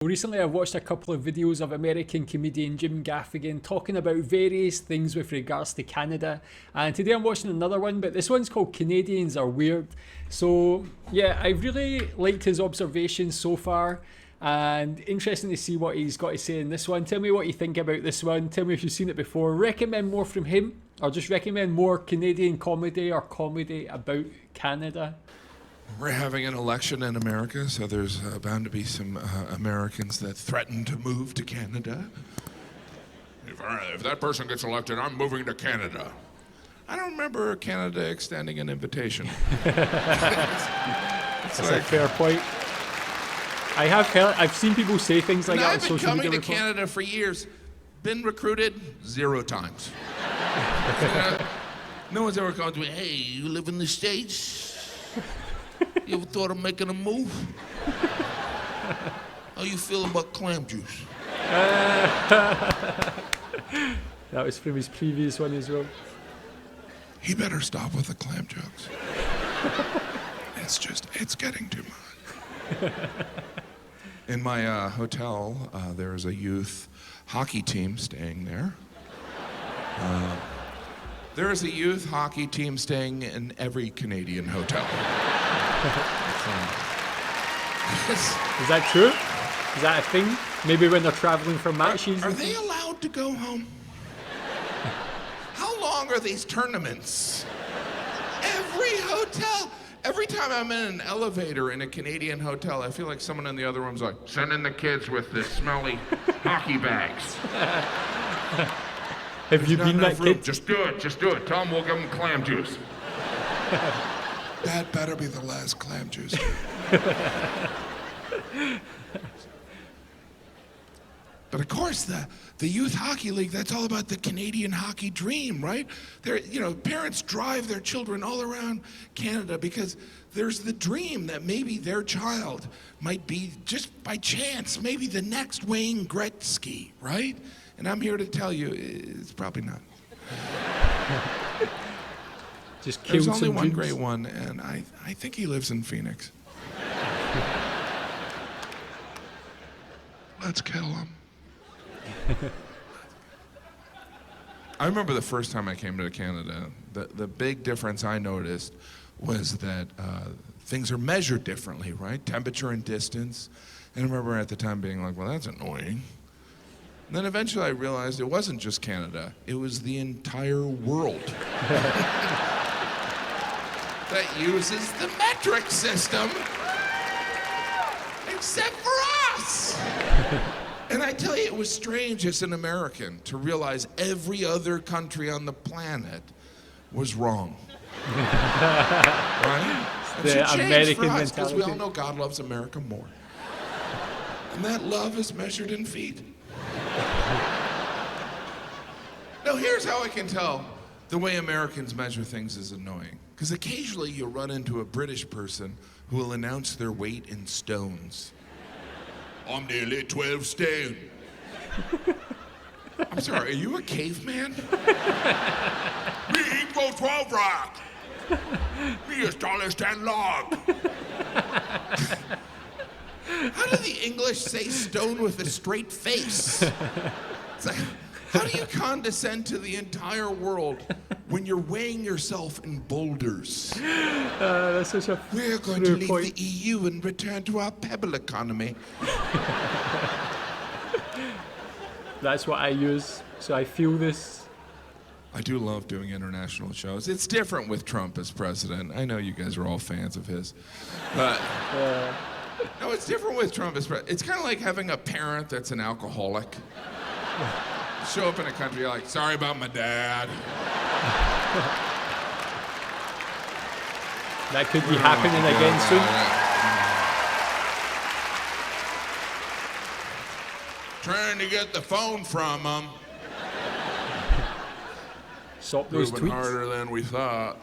Recently, I've watched a couple of videos of American comedian Jim Gaffigan talking about various things with regards to Canada. And today I'm watching another one, but this one's called Canadians Are Weird. So, yeah, I really liked his observations so far. And interesting to see what he's got to say in this one. Tell me what you think about this one. Tell me if you've seen it before. Recommend more from him, or just recommend more Canadian comedy or comedy about Canada. We're having an election in America, so there's bound to be some Americans that threaten to move to Canada. If that person gets elected, I'm moving to Canada. I don't remember Canada extending an invitation. That's a fair point. I've seen people say things like that on social media. I've been coming to Canada for years. Been recruited 0 times. No one's ever come to me, hey, you live in the States? You ever thought of making a move? How you feel about clam juice? That was from his previous one as well. He better stop with the clam jokes. It's getting too much. In my hotel, there is a youth hockey team staying there. There is a youth hockey team staying in every Canadian hotel. Is that true? Is that a thing? Maybe when they're traveling for matches? Are they allowed to go home? How long are these tournaments? Every hotel. Every time I'm in an elevator in a Canadian hotel, I feel like someone in the other room's like, send in the kids with the smelly hockey bags. Have you been that kid? Just do it. Tell them we'll give them clam juice. That better be the last clam juice. But of course, the youth hockey league, that's all about the Canadian hockey dream, right? Parents drive their children all around Canada because there's the dream that maybe their child might be, just by chance, maybe the next Wayne Gretzky, right? And I'm here to tell you, it's probably not. There's only one great one, and I think he lives in Phoenix. Let's kill him. I remember the first time I came to Canada, the big difference I noticed was that things are measured differently, right? Temperature and distance. And I remember at the time being like, well, that's annoying. And then eventually I realized it wasn't just Canada, it was the entire world that uses the metric system, except for us. And I tell you, it was strange as an American to realize every other country on the planet was wrong. Right? The American mentality. Because we all know God loves America more. And that love is measured in feet. Now, here's how I can tell the way Americans measure things is annoying. Because occasionally you'll run into a British person who will announce their weight in stones. I'm nearly 12 stone. I'm sorry, are you a caveman? Me equal 12 rock. Me as tall as 10 log. How do the English say stone with a straight face? It's like, how do you condescend to the entire world when you're weighing yourself in boulders? That's such a We're going to leave the EU and return to our pebble economy. That's what I use, so I feel this. I do love doing international shows. It's different with Trump as president. I know you guys are all fans of his. But no, it's different with Trump as president. It's kind of like having a parent that's an alcoholic. Show up in a country, you're like, sorry about my dad. That could be happening again soon. Trying to get the phone from him. Stop those Moving tweets. harder than we thought.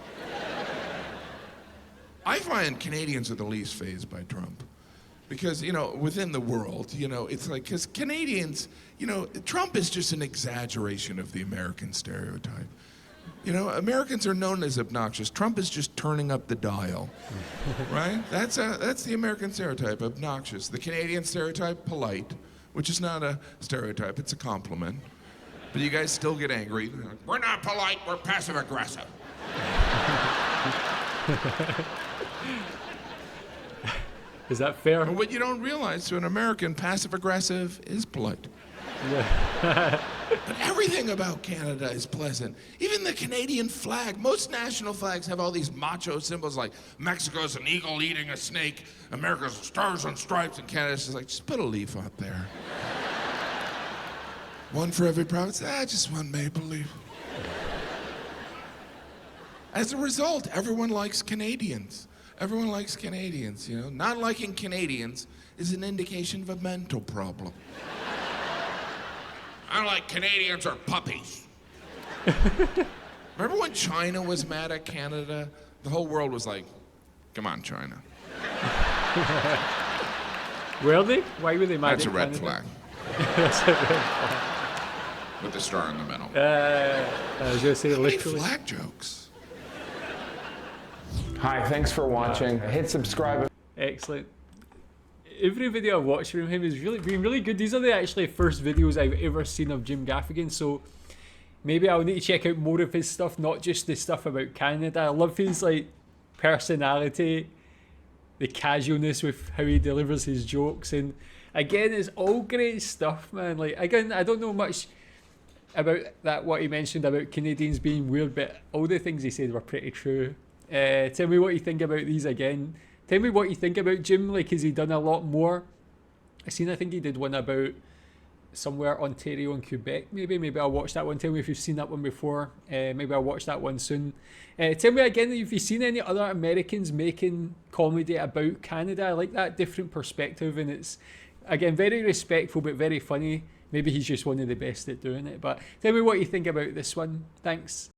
I find Canadians are the least fazed by Trump. Because, within the world, it's like, because Canadians, Trump is just an exaggeration of the American stereotype. You know, Americans are known as obnoxious. Trump is just turning up the dial, right? That's the American stereotype, obnoxious. The Canadian stereotype, polite, which is not a stereotype, it's a compliment. But you guys still get angry. We're not polite, we're passive aggressive. Is that fair? And what you don't realize, to an American, passive aggressive is polite. Yeah. But everything about Canada is pleasant. Even the Canadian flag. Most national flags have all these macho symbols like Mexico's an eagle eating a snake, America's stars and stripes, and Canada's just like, just put a leaf out there. One for every province. Just one maple leaf. As a result, everyone likes Canadians. Everyone likes Canadians, you know. Not liking Canadians is an indication of a mental problem. I don't like Canadians or puppies. Remember when China was mad at Canada? The whole world was like, come on, China. Were they? Why were they mad That's at a red Canada? flag. That's a red flag. With the star in the middle. I was going to say How many literally. flag jokes? Hi, thanks for watching. Hit subscribe. Excellent. Every video I've watched from him has been really good. These are the actually first videos I've ever seen of Jim Gaffigan, so maybe I'll need to check out more of his stuff, not just the stuff about Canada. I love his personality, the casualness with how he delivers his jokes, and again, it's all great stuff, man. Again, I don't know much about that, what he mentioned about Canadians being weird, but all the things he said were pretty true. Tell me what you think about these again. Tell me what you think about Jim. Has he done a lot more? I think he did one about somewhere Ontario and Quebec. Maybe I'll watch that one. Tell me if you've seen that one before. Maybe I'll watch that one soon. Tell me again if you've seen any other Americans making comedy about Canada. I like that different perspective, and it's again very respectful but very funny. Maybe he's just one of the best at doing it. But tell me what you think about this one. Thanks.